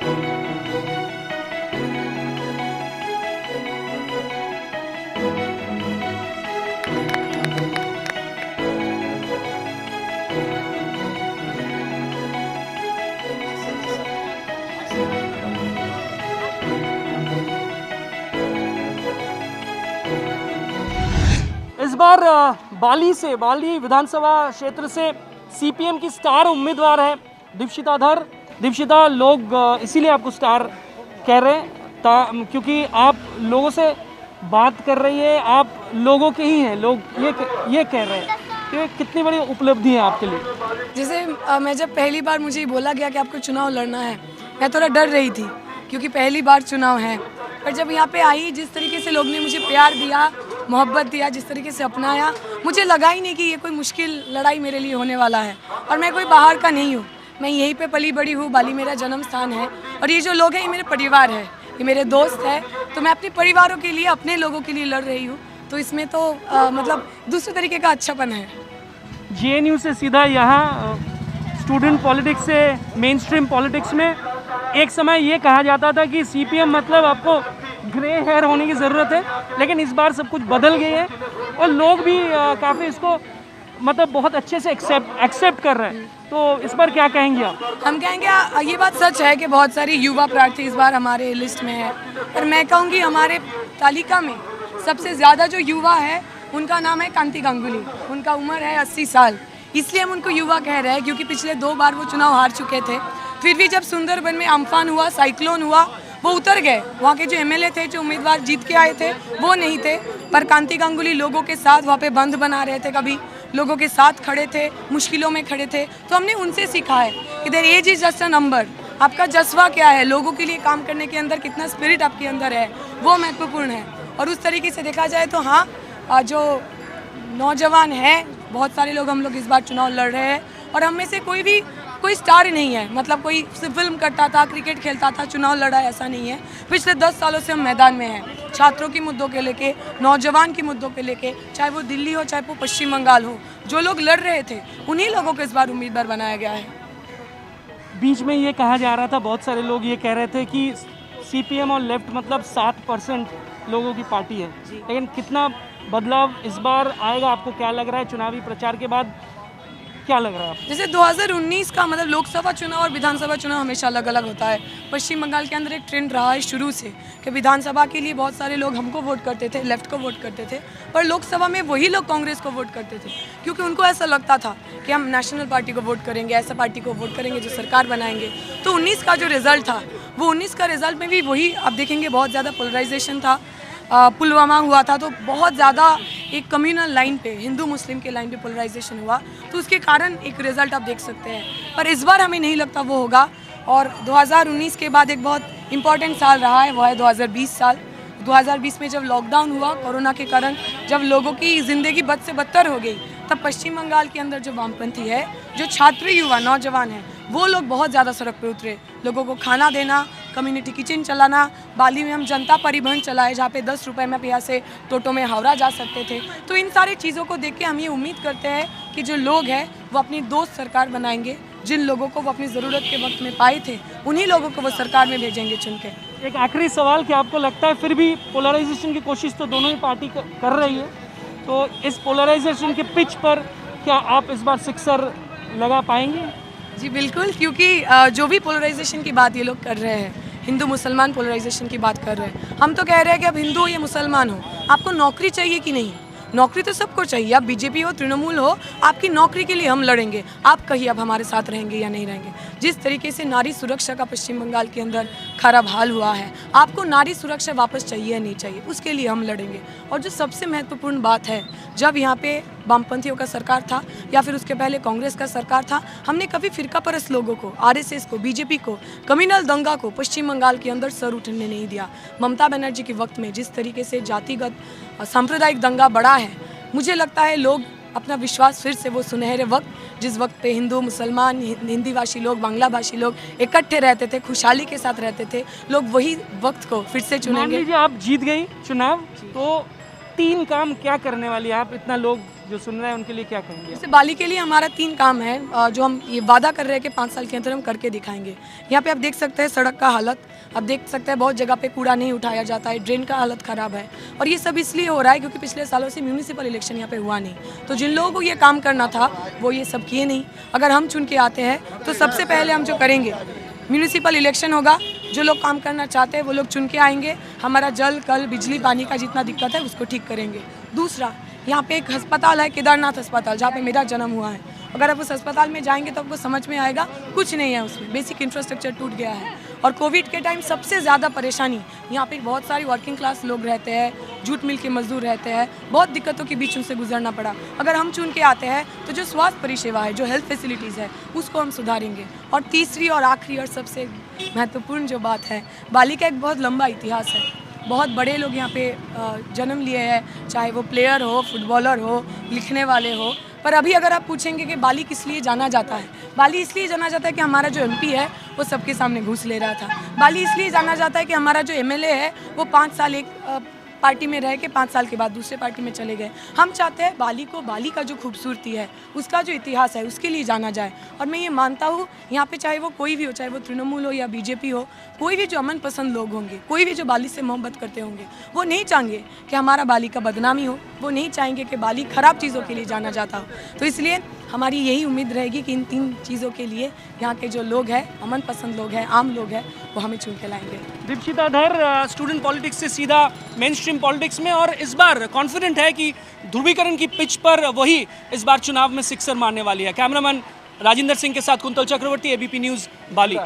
इस बार बाली विधानसभा क्षेत्र से सीपीएम की स्टार उम्मीदवार है दीक्षिता धर। दीक्षिता, लोग इसीलिए आपको स्टार कह रहे हैं क्योंकि आप लोगों से बात कर रही है, आप लोगों के ही हैं, लोग ये कह रहे हैं कि कितनी बड़ी उपलब्धि है आपके लिए। जैसे मैं जब पहली बार मुझे बोला गया कि आपको चुनाव लड़ना है, मैं थोड़ा डर रही थी क्योंकि पहली बार चुनाव है। पर जब यहाँ पे आई, जिस तरीके से लोग ने मुझे प्यार दिया, मोहब्बत दिया, जिस तरीके से अपनाया, मुझे लगा ही नहीं कि ये कोई मुश्किल लड़ाई मेरे लिए होने वाला है। और मैं कोई बाहर का नहीं हूँ, मैं यहीं पे पली बड़ी हूँ, बाली मेरा जन्म स्थान है। और ये जो लोग हैं ये मेरे परिवार है, ये मेरे दोस्त है। तो मैं अपने परिवारों के लिए, अपने लोगों के लिए लड़ रही हूँ। तो इसमें तो मतलब दूसरे तरीके का अच्छापन है। जेएनयू से सीधा यहाँ स्टूडेंट पॉलिटिक्स से मेन स्ट्रीम पॉलिटिक्स में, एक समय ये कहा जाता था कि सीपीएम मतलब आपको ग्रे हेयर होने की ज़रूरत है, लेकिन इस बार सब कुछ बदल गई है और लोग भी काफ़ी इसको मतलब बहुत अच्छे से एक्सेप्ट कर रहे हैं। तो इस बार क्या कहेंगे आप? हम कहेंगे ये बात सच है कि बहुत सारी युवा प्रार्थी इस बार हमारे लिस्ट में है, पर मैं कहूँगी हमारे तालिका में सबसे ज़्यादा जो युवा है उनका नाम है कांति गांगुली। उनका उम्र है 80 साल। इसलिए हम उनको युवा कह रहे हैं क्योंकि पिछले 2 बार वो चुनाव हार चुके थे। फिर भी जब सुंदरबन में अम्फान हुआ, साइक्लोन हुआ, वो उतर गए। वहाँ के जो एमएलए थे, जो उम्मीदवार जीत के आए थे, वो नहीं थे। पर कांति गांगुली लोगों के साथ वहाँ पे बंद बना रहे थे, कभी लोगों के साथ खड़े थे, मुश्किलों में खड़े थे। तो हमने उनसे सीखा है कि their age is just a number. आपका जज्बा क्या है, लोगों के लिए काम करने के अंदर कितना स्पिरिट आपके अंदर है, वो महत्वपूर्ण है। और उस तरीके से देखा जाए तो हाँ, जो नौजवान है, बहुत सारे लोग, हम लोग इस बार चुनाव लड़ रहे हैं। और हम में से कोई स्टार नहीं है, मतलब कोई फिल्म करता था, क्रिकेट खेलता था, चुनाव लड़ा, ऐसा नहीं है। पिछले 10 सालों से हम मैदान में हैं, छात्रों की मुद्दों के लेके, नौजवान की मुद्दों के लेके, चाहे वो दिल्ली हो, चाहे वो पश्चिम बंगाल हो, जो लोग लड़ रहे थे उन्हीं लोगों को इस बार उम्मीदवार बनाया गया है। बीच में ये कहा जा रहा था, बहुत सारे लोग ये कह रहे थे कि सीपीएम और लेफ्ट मतलब 7% लोगों की पार्टी है, लेकिन कितना बदलाव इस बार आएगा, आपको क्या लग रहा है? चुनावी प्रचार के बाद क्या लग रहा है आपको? जैसे 2019 का मतलब लोकसभा चुनाव और विधानसभा चुनाव हमेशा अलग अलग होता है। पश्चिम बंगाल के अंदर एक ट्रेंड रहा है शुरू से कि विधानसभा के लिए बहुत सारे लोग हमको वोट करते थे, लेफ्ट को वोट करते थे, पर लोकसभा में वही लोग कांग्रेस को वोट करते थे क्योंकि उनको ऐसा लगता था कि हम नेशनल पार्टी को वोट करेंगे, ऐसा पार्टी को वोट करेंगे जो सरकार बनाएंगे। तो 19 का जो रिजल्ट था, वो 19 का रिजल्ट में भी वही आप देखेंगे, बहुत ज़्यादा पोलराइजेशन था। पुलवामा हुआ था तो बहुत ज़्यादा एक कम्युनल लाइन पे, हिंदू मुस्लिम के लाइन पे पोलराइजेशन हुआ, तो उसके कारण एक रिज़ल्ट आप देख सकते हैं। पर इस बार हमें नहीं लगता वो होगा। और 2019 के बाद एक बहुत इम्पॉर्टेंट साल रहा है, वो है 2020 साल। 2020 में जब लॉकडाउन हुआ कोरोना के कारण, जब लोगों की ज़िंदगी बद से बदतर हो गई, तब पश्चिम बंगाल के अंदर जो वामपंथी है, जो छात्र युवा नौजवान हैं, वो लोग बहुत ज़्यादा सड़क पे उतरे। लोगों को खाना देना, कम्युनिटी किचन चलाना, बाली में हम जनता परिवहन चलाए जहाँ पे 10 रुपये में यहाँ से टोटो में हावड़ा जा सकते थे। तो इन सारी चीज़ों को देख के हम ये उम्मीद करते हैं कि जो लोग हैं वो अपनी दोस्त सरकार बनाएंगे। जिन लोगों को वो अपनी ज़रूरत के वक्त में पाए थे, उन्हीं लोगों को वो सरकार में भेजेंगे चुन के। एक आखिरी सवाल, कि आपको लगता है फिर भी पोलराइजेशन की कोशिश तो दोनों ही पार्टी कर रही है, तो इस पोलराइजेशन के पिच पर क्या आप इस बार सिक्सर लगा पाएंगे? जी बिल्कुल, क्योंकि जो भी पोलराइजेशन की बात ये लोग कर रहे हैं, हिंदू मुसलमान पोलराइजेशन की बात कर रहे हैं, हम तो कह रहे हैं कि अब हिंदू हो या मुसलमान हो, आपको नौकरी चाहिए कि नहीं? नौकरी तो सबको चाहिए, आप बीजेपी हो, तृणमूल हो, आपकी नौकरी के लिए हम लड़ेंगे। आप कहिए अब हमारे साथ रहेंगे या नहीं रहेंगे। जिस तरीके से नारी सुरक्षा का पश्चिम बंगाल के अंदर खराब हाल हुआ है, आपको नारी सुरक्षा वापस चाहिए या नहीं चाहिए, उसके लिए हम लड़ेंगे। और जो सबसे महत्वपूर्ण बात है, जब यहाँ पे वामपंथियों का सरकार था या फिर उसके पहले कांग्रेस का सरकार था, हमने कभी फिरकापरस्त लोगों को, आरएसएस को, बीजेपी को, कम्युनल दंगा को पश्चिम बंगाल के अंदर सर उठने नहीं दिया। ममता बनर्जी के वक्त में जिस तरीके से जातिगत सांप्रदायिक दंगा बढ़ा है, मुझे लगता है लोग अपना विश्वास फिर से, वो सुनहरे वक्त जिस वक्त पे हिंदू मुसलमान, हिंदी भाषी लोग, बांग्ला भाषी लोग इकट्ठे रहते थे, खुशहाली के साथ रहते थे, लोग वही वक्त को फिर से चुनेंगे। मान लीजिए आप जीत गई चुनाव, तो 3 काम क्या करने वाली है आप? इतना लोग जो सुन रहे हैं उनके लिए क्या कहेंगे? जैसे बाली के लिए हमारा 3 काम है जो हम ये वादा कर रहे हैं कि 5 साल के अंदर हम करके दिखाएंगे। यहाँ पे आप देख सकते हैं सड़क का हालत, आप देख सकते हैं बहुत जगह पे कूड़ा नहीं उठाया जाता है, ड्रेन का हालत ख़राब है और ये सब इसलिए हो रहा है क्योंकि पिछले सालों से म्यूनिसिपल इलेक्शन यहाँ पे हुआ नहीं। तो जिन लोगों को ये काम करना था वो ये सब किए नहीं। अगर हम चुन के आते हैं तो सबसे पहले हम जो करेंगे, म्यूनिसिपल इलेक्शन होगा, जो लोग काम करना चाहते हैं वो लोग चुन के आएंगे, हमारा जल कल बिजली पानी का जितना दिक्कत है उसको ठीक करेंगे। दूसरा, यहाँ पे एक अस्पताल है, केदारनाथ अस्पताल, जहाँ पे मेरा जन्म हुआ है। अगर आप उस अस्पताल में जाएंगे तो आपको समझ में आएगा कुछ नहीं है उसमें, बेसिक इंफ्रास्ट्रक्चर टूट गया है। और कोविड के टाइम सबसे ज़्यादा परेशानी, यहाँ पे बहुत सारी वर्किंग क्लास लोग रहते हैं, जूट मिल के मजदूर रहते हैं, बहुत दिक्कतों के बीच उनसे गुजरना पड़ा। अगर हम चुन के आते हैं तो जो स्वास्थ्य परिसेवा है, जो हेल्थ फैसिलिटीज़ है, उसको हम सुधारेंगे। और तीसरी और आखिरी और सबसे महत्वपूर्ण जो बात है, बाली का एक बहुत लंबा इतिहास है, बहुत बड़े लोग यहाँ पे जन्म लिए हैं, चाहे वो प्लेयर हो, फुटबॉलर हो, लिखने वाले हो। पर अभी अगर आप पूछेंगे कि बाली किस लिए जाना जाता है, बाली इसलिए जाना जाता है कि हमारा जो एमपी है वो सबके सामने घूस ले रहा था। बाली इसलिए जाना जाता है कि हमारा जो एमएलए है वो 5 साल एक पार्टी में रह के 5 साल के बाद दूसरे पार्टी में चले गए। हम चाहते हैं बाली को, बाली का जो खूबसूरती है, उसका जो इतिहास है, उसके लिए जाना जाए। और मैं ये मानता हूँ यहाँ पे चाहे वो कोई भी हो, चाहे वो तृणमूल हो या बीजेपी हो, कोई भी जो अमन पसंद लोग होंगे, कोई भी जो बाली से मोहब्बत करते होंगे, वो नहीं चाहेंगे कि हमारा बाली का बदनामी हो, वो नहीं चाहेंगे कि बाली खराब चीज़ों के लिए जाना जाता हो। तो इसलिए हमारी यही उम्मीद रहेगी कि इन 3 चीज़ों के लिए यहाँ के जो लोग हैं, अमन पसंद लोग हैं, आम लोग हैं, वो हमें चुन के लाएंगे। दीक्षिता धर स्टूडेंट पॉलिटिक्स से सीधा मेन स्ट्रीम पॉलिटिक्स में, और इस बार कॉन्फिडेंट है कि ध्रुवीकरण की पिच पर वही इस बार चुनाव में सिक्सर मारने वाली है। कैमरामैन राजिंदर सिंह के साथ कुंतल चक्रवर्ती, एबीपी न्यूज़, बाली।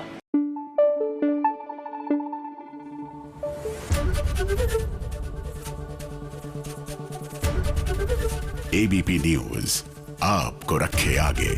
एबीपी न्यूज़ आपको रखे आगे।